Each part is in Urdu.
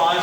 5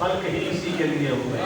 خلق ہی اسی کے لیے ہوئے.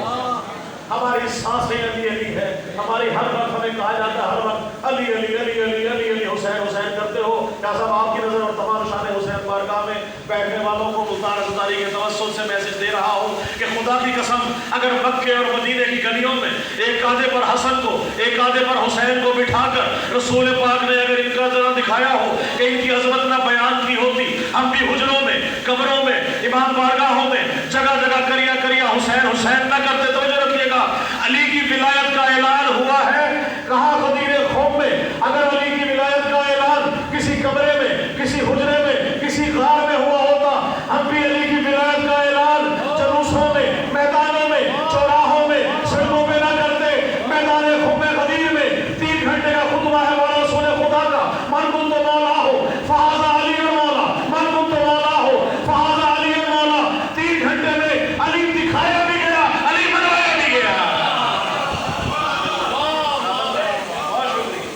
ہماری سانسیں علی علی ہے. ہماری ہر وقت ہمیں کہا جاتا ہے ہر وقت علی علی علی علی علی علی حسین حسین کرتے ہو. کیا صاحب آپ کی نظر اور تمام شان حسین بارگاہ میں بیٹھنے والوں کو ملتان عزاداری کے توسط سے میسج دے رہا ہوں کہ خدا کی قسم اگر مکے اور مدینے کی گلیوں میں ایک کاندھے پر حسن کو ایک کاندھے پر حسین کو بٹھا کر رسول پاک نے اگر ان کا ذرا دکھایا ہو کہ ان کی عظمت نہ بیان کی ہوتی, ہم بھی حجروں میں, قبروں میں, امام بارگاہوں میں جگہ جگہ کریا کریا حسین حسین نہ کرتے. توجہ رکھیے گا, علی کی ولایت کا اعلان ہوا ہے کہاں غدیر خم میں. اگر علی کی ولایت کا اعلان کسی کمرے میں, کسی حجرے میں, کسی غار میں ہوا ہوتا, ہم بھی علی کی ولایت کا اعلان جلوسوں میں, میدانوں میں, چوراہوں میں, سڑکوں پہ نہ کرتے. میدان خم غدیر میں 3 گھنٹے کا خطبہ ہے مولا رسول خدا کا, من کنت مولا ہو فہذا علی مولا, من کنت مولا ہو فہذا علی مولا. 3 گھنٹے میں علی دکھایا بھی گیا, علی بنوایا بھی گیا.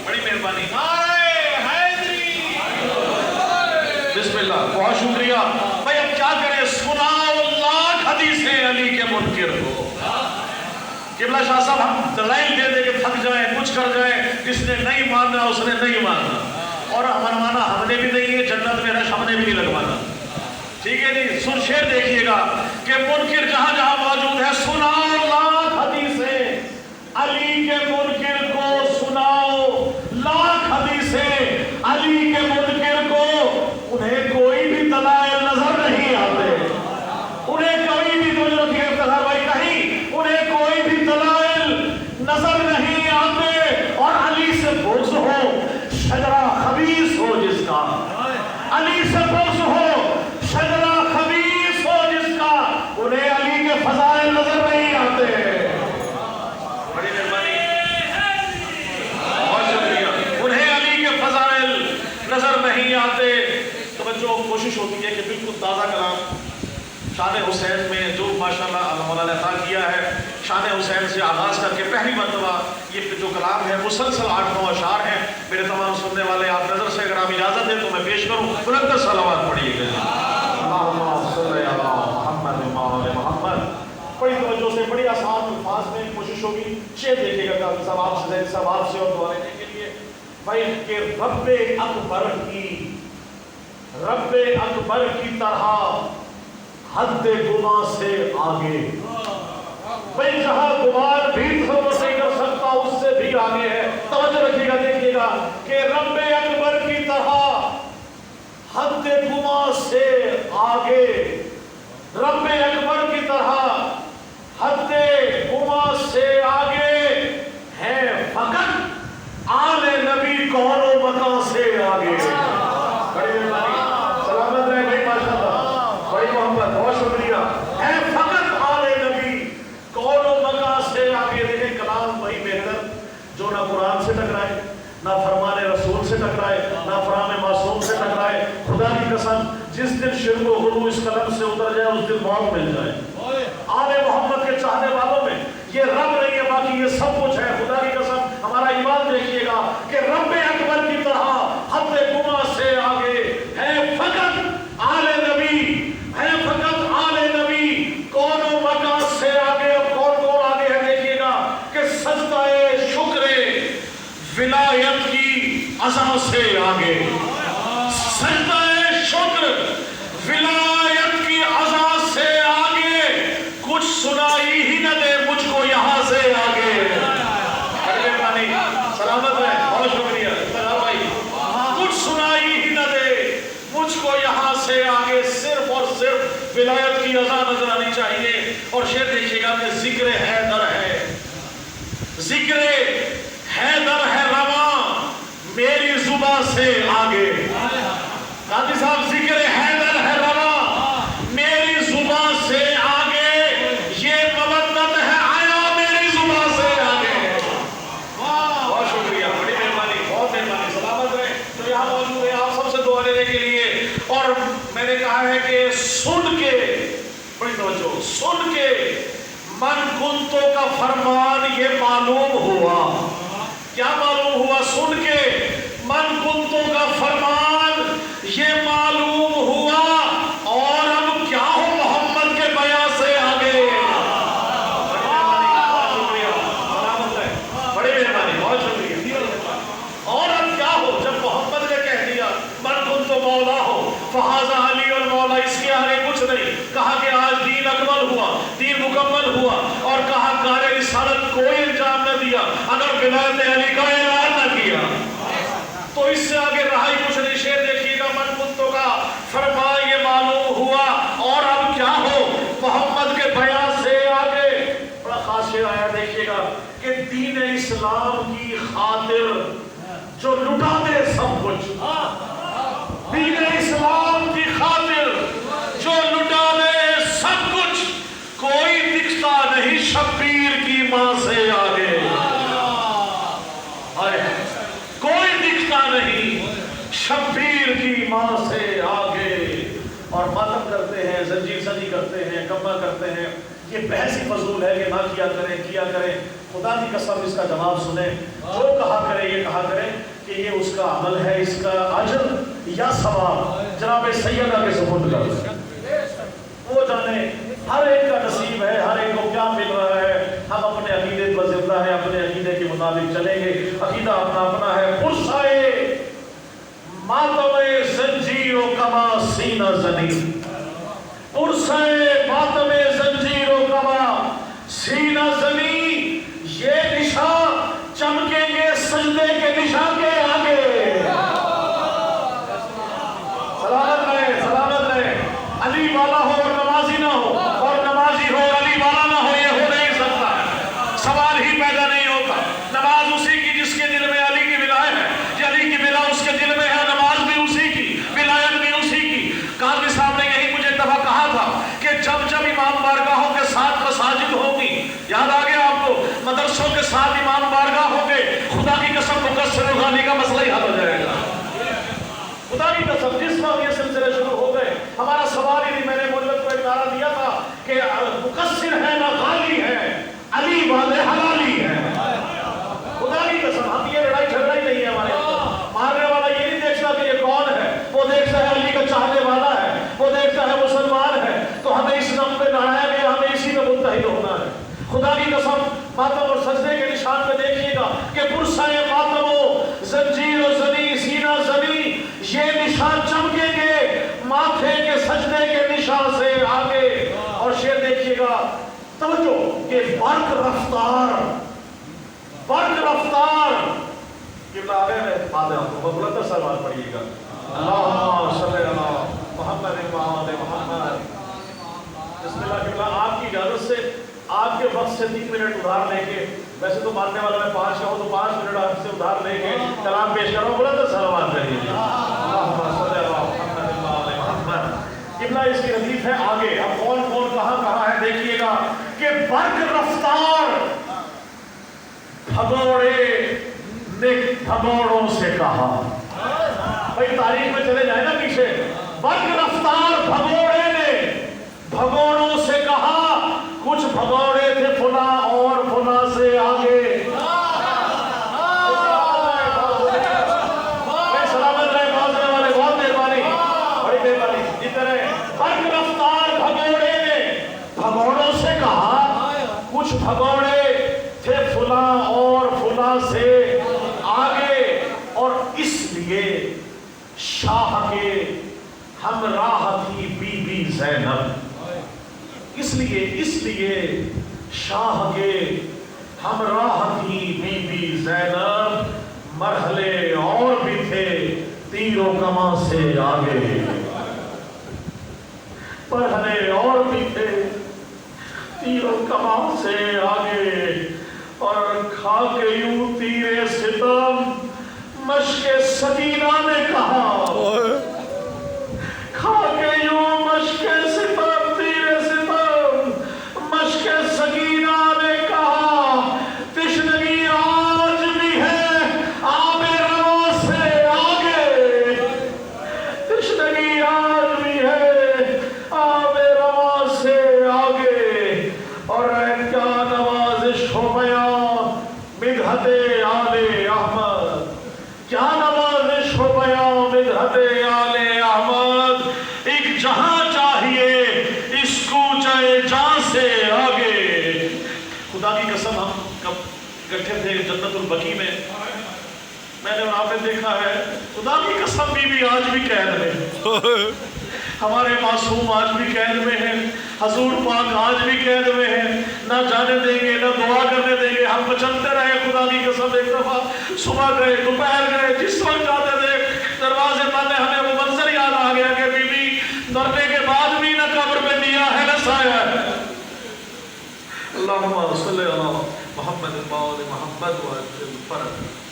بڑی مہربانی, بسم اللہ, بہت شکریہ بھائی. اب کیا کریں, سناؤ لاکھ حدیثیں علی کے منکر کو. قبلہ شاہ صاحب ہم دلائل دے دے کے تھک جائیں, کچھ کر جائیں, جس نے نہیں ماننا اس نے نہیں ماننا, اور منوانا ہم نے بھی نہیں ہے, جنت میں رش ہم نے بھی نہیں لگوانا. ٹھیک ہے جی, سن شعر دیکھیے گا کہ منکر جہاں جہاں موجود ہے سناؤ لاکھ حدیثیں علی کے منکر کو, سناؤ لاکھ حدیثیں علی کے منکر کو. انہیں کوئی بھی دلائل نظر نہیں آتے, انہیں کوئی بھی, توجہ رکھیے افتخار بھائی, کہیں انہیں کوئی بھی دلائل نظر نہیں آتے. اور علی سے بغض ہو, شجرہ خبیث ہو جس کا, علی سے بغض ہو, شجرہ خبیث ہو جس کا, انہیں علی کے فضائل نظر نہیں آتے. بڑی مہربانی, بہت شکریہ. انہیں علی کے فضائل نظر نہیں آتے. توجہ, کوشش ہوتی ہے کہ بالکل تازہ کلام شان حسین میں جو ماشاءاللہ اللہ تعالیٰ نے عطا کیا ہے, شان حسین سے آغاز کر کے پہلی مرتبہ یہ جو کلام ہے مسلسل 8-9 اشعار ہیں. میرے تمام سننے والے آپ نظر سے اگر آپ اجازت دیں تو میں پیش کروں, بلند صلوات پڑھیے گا. اللہم صلی علی محمد وعلی محمد. بڑی توجہ سے, بڑی آسان الفاظ میں کوشش ہوگی. شعر دیکھیے گا کافی صاحب آپ سے, صاحب آپ سے اور دعا لینے کے لیے بھائی کہ رب اکبر کی, رب اکبر کی طرح حد گناہ سے آگے. بھئی جہاں گمان بھی تصور نہیں کر سکتا اس سے بھی آگے ہے. توجہ رکھیے گا, دیکھیے گا کہ رب اکبر کی طرح حد گناہ سے آگے, رب اکبر کی طرح حد گناہ سے آگے ہے فقط آل نبی کون و مکان سے آگے. بڑی مہربانی, سلامت رہے بھائی, ماشاءاللہ, بڑی محبت, بہت شکریہ. ہے فقط آل نبی کون و مکان سے آگے. دیکھیں کلام وہی بہتر جو نہ قرآن سے ٹکرائے, نہ فرمان رسول سے ٹکرائے, نہ فرام معصوم سے ٹکرائے. خدا کی قسم جس دن شرک و غلو اس قلم سے اتر جائے اس دن موت مل جائے. آل محمد کے چاہنے والوں میں یہ رب نہیں ہے, باقی یہ سب کچھ ہے. خدا کی قسم ہمارا ایمان دیکھیے گا کہ رب اکبر کی طرح حد گناہ سے آگے ہے فقط آل نبی, ہے فقط آل نبی کون و مکان سے آگے. اب کون کون آگے ہے دیکھیے گا کہ سجدہ شکر ولایت کی عزا سے آگے, سجدہ شکر ولایت کی عزا سے آگے. کچھ سنائی ہی نہ دے مجھ کو یہاں سے آگے. سلامت ہے, بہت شکریہ بھائی. کچھ سنائی ہی نہ دے مجھ کو یہاں سے آگے. صرف اور صرف ولایت کی عزا نظر آنی چاہیے. اور شعر دیکھیے گا کہ ذکر حیدر ہے, ذکر حیدر ہے رواں میری زباں سے آگے. قاضی صاحب ذکر حیدر ہے رواں میری زباں سے آگے, یہ مودت ہے آیا میری زباں سے آگے. بہت شکریہ, بڑی مہربانی, بہت مہربانی. سلامت رہے جو یہاں موجود ہے, آپ سب سے دعا لینے کے لیے. اور میں نے کہا ہے کہ سن کے, بڑی توجہ, سن کے من کنتو کا فرمان یہ معلوم ہوا. کیا معلوم ہوا؟ سن کے من کنتو کا فرمان یہ معلوم ہوا. اور اب کیا ہو محمد کے بیان سے آگے. ولایت علی کا اعلان نہ کیا تو اس سے آگے رہا ہی کچھ نہیں. شعر دیکھیے گا من کنتو کا فرما یہ معلوم ہوا اور اب کیا ہو محمد کے بیان سے آگے بڑا خاص شعر آیا. دیکھیے گا کہ دین اسلام کی خاطر جو لٹا دے سب کچھ, دین اسلام کی خاطر جو لٹا دے سب کچھ, کوئی دکھتا نہیں شبیر کی ماں سے آگے. کوئی دکھتا نہیں شبیر کی ماں سے آگے. اور ماتم کرتے ہیں, زنجیر زنی کرتے ہیں, کما کرتے ہیں. یہ بحث ہی فضول ہے کہ نہ کیا کریں, کیا کریں. خدا کی قسم اس کا جواب سنیں. جو کہا کرے یہ کہا کرے کہ یہ اس کا عمل ہے, اس کا اجر یا ثواب جناب سیدہ کے سپرد کر دیں. وہ جانے ہر ایک کا نصیب ہے, ہر ایک کو کیا مل رہا ہے. ہم اپنے عقیدے پر زندہ ہیں, اپنے عقیدے کے مطابق چلیں گے. عقیدہ اپنا اپنا ہے. پرسائے ماتم زنجیر و کما سینہ زنی, پرسائے ماتم زنجیر و کما سینہ زنی. یہ نشان چمکیں گے سجدے کے نشان کے آگے. سلامت رہے, سلامت رہے. علی والا ہو اور نمازی نہ ہو, اور نمازی ہو اور علی والا نہ ہو, یہ ہو نہیں سکتا. سوال ہی پیدا نہیں ہوتا. نماز اسی کی جس کے دل میں علی کی ولایت ہے, یہ علی کی ولایت اس کے دل میں ہے, نماز بھی اسی کی, ولایت بھی اسی کی. قاضی صاحب نے یہی مجھے دفعہ کہا تھا کہ جب جب امام بارگاہوں کے ساتھ مساجد ہوں گی, یاد آ گیا آپ کو, مدرسوں کے ساتھ امام بارگاہ ہوں گے, خدا کی قسم مقصر الغانی کا مسئلہ ہی حل ہو جائے گا. خدا کی قسم جس وقت یہ سلسلے شروع ہو گئے, ہمارا سوال ہی نہیں. میں نے مولوی کو ایک نعرہ دیا تھا کہ مقصر ہے نہ غالی ہے, علی والے حلالی ہیں. خدا کی قسم ہم یہ لڑائی جھگڑا ہی نہیں ہے ہمارے. مارنے والا یہ نہیں دیکھتا کہ یہ کون ہے, وہ دیکھتا ہے علی کا چاہنے والا ہے, وہ دیکھتا ہے مسلمان ہے. تو ہمیں اس نام پہ لڑایا گیا, ہمیں اسی میں متحد ہونا ہے. خدا کی قسم ماتم اور سجدے کے نشان پہ دیکھیے گا کہ پرسائے ماتم و زنجیر و زنی سینہ زنی, یہ نشان چمکیں گے ماتھے کے سجدے کے نشان سے آگے. اور شعر دیکھیے گا, توجہ, کہ برق رفتار, برق رفتار. یہ آگے میں بات ہے, آپ کو بلند سلوات پڑھیے گا. اللہم صلی اللہ محمد محمد. بسم اللہ. کہ آپ کی اجازت سے آپ کے وقت سے 3 منٹ ادھار لے کے, ویسے تو ماننے والا میں 5 کا ہوں تو 5 منٹ آپ سے ادھار لے کے کلام پیش کر رہا ہوں. بلند سلوات کریے گا. اللہم صلی اللہ محمد محمد. قبلہ اس کی ردیف ہے آگے. اب کون کون کہاں کہاں ہے دیکھیے گا کہ برق رفتار بھگوڑے نے بھگوڑوں سے کہا. بھائی تاریخ میں چلے جائے نا پیچھے. برق رفتار بھگوڑے نے بھگوڑوں سے کہا, کچھ بھگوڑے تھے فلاں اور فلاں سے آگے. سلامت رہے پہنچنے والے, بہت مہربانی, بڑی مہربانی. اس طرح برق رفتار بھگوڑے نے بھگوڑوں سے کہا, کچھ بھگوڑے تھے فلاں اور فلاں سے آگے. اور اس لیے شاہ کے ہمراہ تھی بی بی زینب, اس لیے شاہ کے ہمراہ تھی بی بی زینب. مرحلے اور بھی تھے تیر و کمان سے آگے, مرحلے اور بھی تھے تیر و کمان سے آگے. اور کھا کے یوں تیرے ستم مشق سکینہ نے کہا, کھا کے یوں مشق ستم تیرے ستم مشق سکینہ نے کہا, تشنگی آج بھی ہے آب رواں سے آگے, تشنگی آج بھی ہے آب رواں سے آگے. اور کیا نوازش ہو بیاں مدحت آل احمد, کیا نوازش ہو بیاں مدحت آل احمد. ایک جہاں چاہیے اس کوچے جہاں سے آگے. خدا کی قسم ہم کب اکٹھے تھے جنت البقیع میں, میں نے وہاں پہ دیکھا ہے, خدا کی قسم بی آج بھی قید میں, ہمارے معصوم آج بھی قید میں ہیں, حضور پاک آج بھی قید میں ہیں. نہ جانے دیں گے نہ دعا کرنے دیں گے, ہم بچلتے رہے. خدا خدا کی قسم ایک دفعہ صبح گئے دوپہر گئے جس وقت جاتے تھے دروازے بند ہے ہمیں وہ منظر یاد آ گیا کہ بی بی مرنے کے بعد بھی نہ قبر پہ دیا ہے نہ سایہ ہے. اللہم صلی علی محمد وآل محمد وعجل فرج